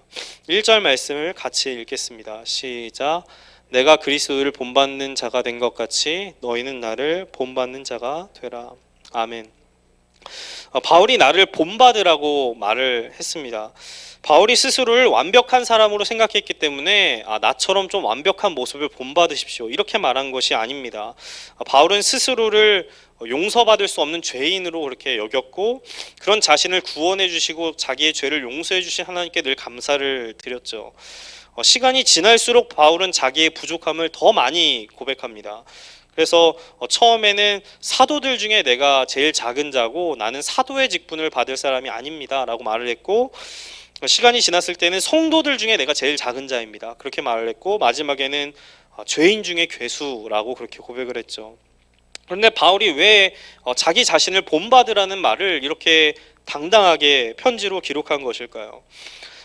1절 말씀을 같이 읽겠습니다. 시작. 내가 그리스도를 본받는 자가 된 것 같이 너희는 나를 본받는 자가 되라. 아멘. 바울이 나를 본받으라고 말을 했습니다. 바울이 스스로를 완벽한 사람으로 생각했기 때문에 나처럼 좀 완벽한 모습을 본받으십시오 이렇게 말한 것이 아닙니다. 바울은 스스로를 용서받을 수 없는 죄인으로 그렇게 여겼고 그런 자신을 구원해 주시고 자기의 죄를 용서해 주신 하나님께 늘 감사를 드렸죠. 시간이 지날수록 바울은 자기의 부족함을 더 많이 고백합니다. 그래서 처음에는 사도들 중에 내가 제일 작은 자고 나는 사도의 직분을 받을 사람이 아닙니다 라고 말을 했고 시간이 지났을 때는 성도들 중에 내가 제일 작은 자입니다 그렇게 말을 했고 마지막에는 죄인 중에 괴수라고 그렇게 고백을 했죠. 그런데 바울이 왜 자기 자신을 본받으라는 말을 이렇게 당당하게 편지로 기록한 것일까요?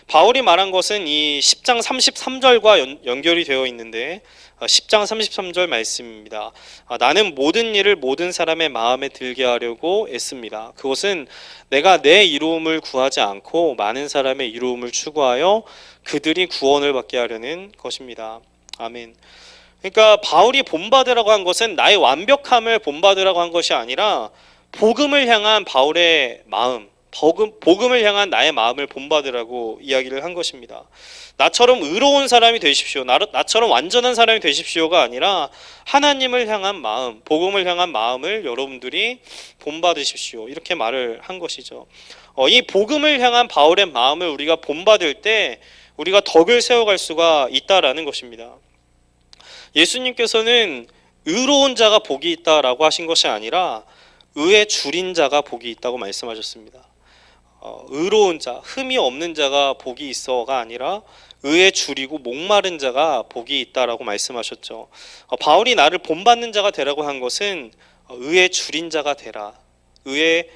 바울이 말한 것은 이 10장 33절과 연결이 되어 있는데 10장 33절 말씀입니다. 나는 모든 일을 모든 사람의 마음에 들게 하려고 애씁니다. 그것은 내가 내 이로움을 구하지 않고 많은 사람의 이로움을 추구하여 그들이 구원을 받게 하려는 것입니다. 아멘. 그러니까 바울이 본받으라고 한 것은 나의 완벽함을 본받으라고 한 것이 아니라 복음을 향한 바울의 마음 복음을 향한 나의 마음을 본받으라고 이야기를 한 것입니다. 나처럼 의로운 사람이 되십시오. 나처럼 완전한 사람이 되십시오가 아니라 하나님을 향한 마음, 복음을 향한 마음을 여러분들이 본받으십시오. 이렇게 말을 한 것이죠. 이 복음을 향한 바울의 마음을 우리가 본받을 때 우리가 덕을 세워갈 수가 있다라는 것입니다. 예수님께서는 의로운 자가 복이 있다라고 하신 것이 아니라 의에 줄인 자가 복이 있다고 말씀하셨습니다. 의로운 자, 흠이 없는 자가 복이 있어가 아니라 의에 줄이고 목마른 자가 복이 있다라고 말씀하셨죠. 바울이 나를 본받는 자가 되라고 한 것은 의에 줄인 자가 되라, 의에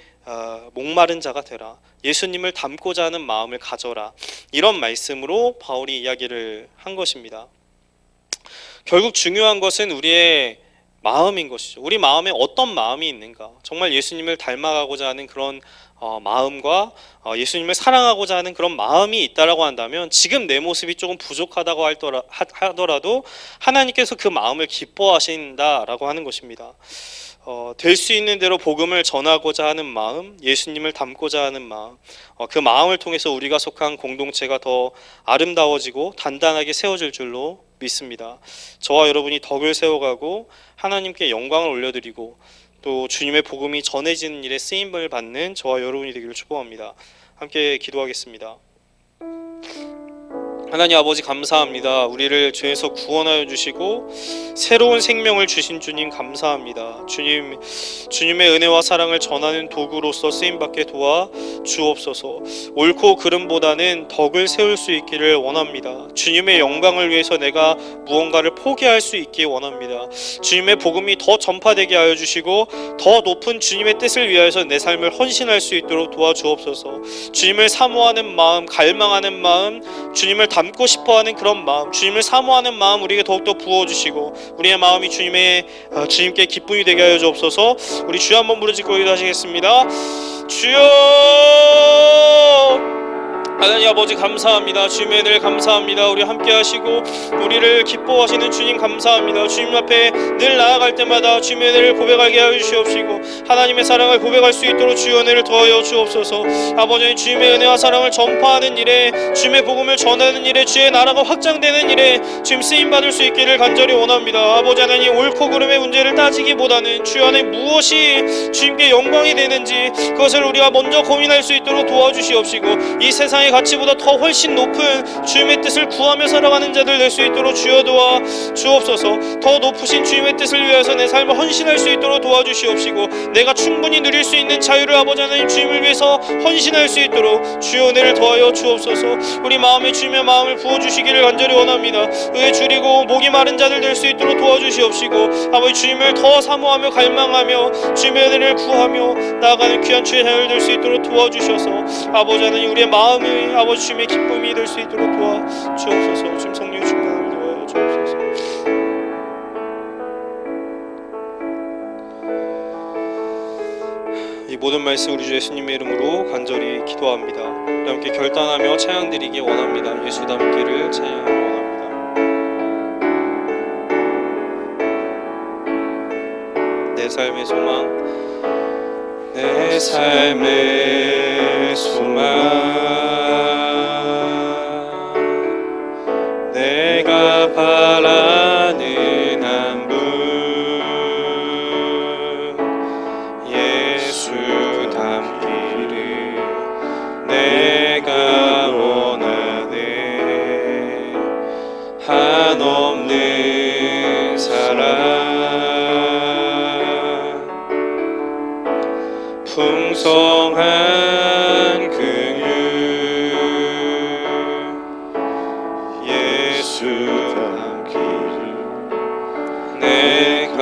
목마른 자가 되라, 예수님을 닮고자 하는 마음을 가져라, 이런 말씀으로 바울이 이야기를 한 것입니다. 결국 중요한 것은 우리의 마음인 것이죠. 우리 마음에 어떤 마음이 있는가, 정말 예수님을 닮아가고자 하는 그런 마음과 예수님을 사랑하고자 하는 그런 마음이 있다라고 한다면 지금 내 모습이 조금 부족하다고 하더라도 하나님께서 그 마음을 기뻐하신다라고 하는 것입니다. 될 수 있는 대로 복음을 전하고자 하는 마음, 예수님을 닮고자 하는 마음, 그 마음을 통해서 우리가 속한 공동체가 더 아름다워지고 단단하게 세워질 줄로 믿습니다. 저와 여러분이 덕을 세워가고 하나님께 영광을 올려드리고 또 주님의 복음이 전해지는 일에 쓰임을 받는 저와 여러분이 되기를 축복합니다. 함께 기도하겠습니다. 하나님 아버지 감사합니다. 우리를 죄에서 구원하여 주시고 새로운 생명을 주신 주님 감사합니다. 주님의 은혜와 사랑을 전하는 도구로서 쓰임받게 도와 주옵소서. 옳고 그름보다는 덕을 세울 수 있기를 원합니다. 주님의 영광을 위해서 내가 무언가를 포기할 수 있기 원합니다. 주님의 복음이 더 전파되게 하여 주시고 더 높은 주님의 뜻을 위하여서 내 삶을 헌신할 수 있도록 도와주옵소서. 주님을 사모하는 마음, 갈망하는 마음, 주님을 닮고 싶어하는 그런 마음, 주님을 사모하는 마음 우리에게 더욱더 부어주시고 우리의 마음이 주님께 기쁨이 되게 하여 주옵소서. 우리 주여 한번 부르짖고 기도하시겠습니다. 주여, 하나님 아버지 감사합니다. 주님의 은혜를 감사합니다. 우리 함께 하시고 우리를 기뻐하시는 주님 감사합니다. 주님 앞에 늘 나아갈 때마다 주님의 은혜를 고백하게 하여 주시옵시고 하나님의 사랑을 고백할 수 있도록 주의 은혜를 더하여 주옵소서. 아버지, 주님의 은혜와 사랑을 전파하는 일에, 주님의 복음을 전하는 일에, 주의 나라가 확장되는 일에 주님 쓰임받을 수 있기를 간절히 원합니다. 아버지 하나님, 옳고 그름의 문제를 따지기보다는 주 안에 무엇이 주님께 영광이 되는지 그것을 우리가 먼저 고민할 수 있도록 도와주시옵시고 이 세상의 가치보다 더 훨씬 높은 주님의 뜻을 구하며 살아가는 자들 될 수 있도록 주여 도와 주옵소서. 더 높으신 주님의 뜻을 위해서 내 삶을 헌신할 수 있도록 도와주시옵시고 내가 충분히 누릴 수 있는 자유를 아버지 하나님 주님을 위해서 헌신할 수 있도록 주여 은혜를 더하여 주옵소서. 우리 마음에 주님의 마음을 부어주시기를 간절히 원합니다. 의에 줄이고 목이 마른 자들 될 수 있도록 도와주시옵시고 아버지 주님을 더 사모하며 갈망하며 주님의 은혜를 구하며 나아가는 귀한 주의 자녀들 될 수 있도록 도와주셔서 아버지 하나님 우리의 마음이 아버지 주님의 기쁨이 될 수 있도록 도와주옵소서. 주님 성령의 충만함을 도와여 주옵소서. 이 모든 말씀 우리 주 예수님의 이름으로 간절히 기도합니다. 우리 함께 결단하며 찬양 드리기 원합니다. 예수 닮기를 찬양하기 원합니다. 내 삶의 소망, 내 삶의 소망, 내가 바라는 한 분, 예수 닮기를 내가 원하네. 한없는 사랑, 풍성한 긍휼, 예수 닮기를 내가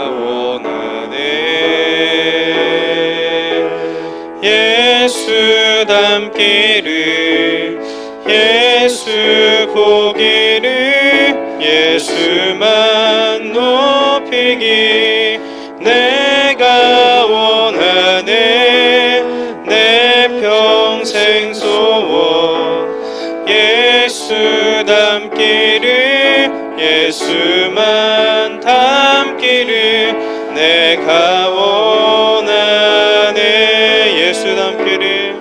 원하네. 예수 닮기를, 예수 보기를, 예수만 높이기 내가 원하네. 내 평생 소원, 예수 닮기를, 예수만 닮기를 내가 원하네. 예수 닮기를,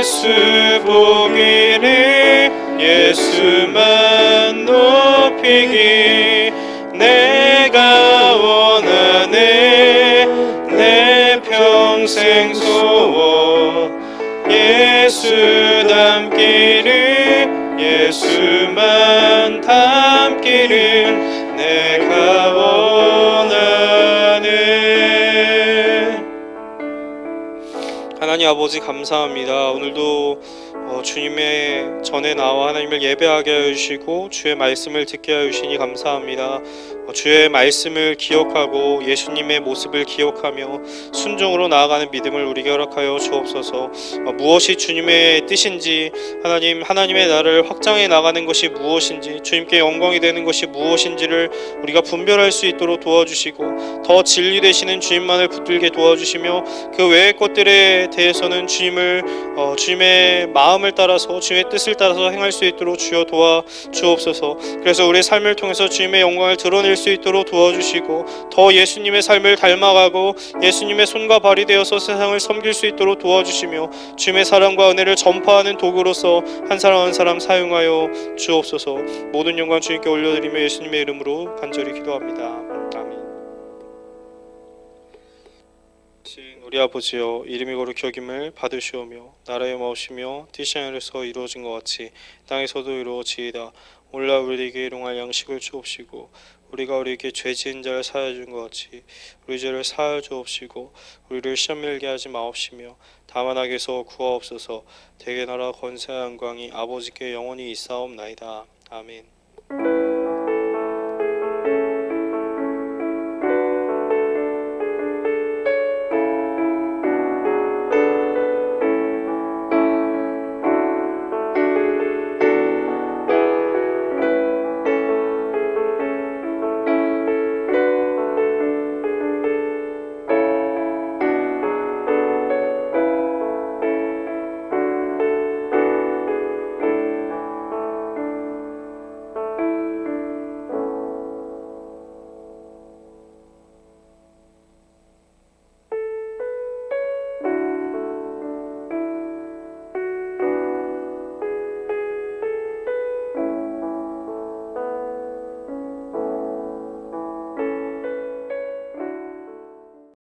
예수 보기를 예수만 높이기 내가 원하네 내 평생 소원 예수 닮기를 예수만 닮기를 내가 원하네. 하나님 아버지 감사합니다. 오늘도 주님의 전에 나와 하나님을 예배하게 하여 주시고 주의 말씀을 듣게 하여 주시니 감사합니다. 주의 말씀을 기억하고 예수님의 모습을 기억하며 순종으로 나아가는 믿음을 우리에게 허락하여 주옵소서. 무엇이 주님의 뜻인지 하나님의 나라를 확장해 나가는 것이 무엇인지 주님께 영광이 되는 것이 무엇인지를 우리가 분별할 수 있도록 도와주시고 더 진리 되시는 주님만을 붙들게 도와주시며 그 외의 것들에 대해서는 주님의 마음을 따라서 주님의 뜻을 따라서 행할 수 있도록 주여 도와 주옵소서. 그래서 우리의 삶을 통해서 주님의 영광을 드러낼 수 있도록 도와주시고 더 예수님의 삶을 닮아가고 예수님의 손과 발이 되어서 세상을 섬길 수 있도록 도와주시며 주님의 사랑과 은혜를 전파하는 도구로서 한 사람 한 사람 사용하여 주옵소서. 모든 영광 주님께 올려드리며 예수님의 이름으로 간절히 기도합니다. 아멘. 우리 아버지여 이름이 거룩히 여김을 받으시오며 나라의 마옵시며 뜻이 하늘에서 이루어진 것 같이 땅에서도 이루어지이다. 오늘날 우리에게 일용할 양식을 주옵시고 우리가 우리에게 죄 지은 자를 사하여 준 것 같이 우리 죄를 사하여 주옵시고 우리를 시험에 들게 하지 마옵시며 다만 악에서 구하옵소서. 대개 나라 권세와 영광이 아버지께 영원히 있사옵나이다. 아멘.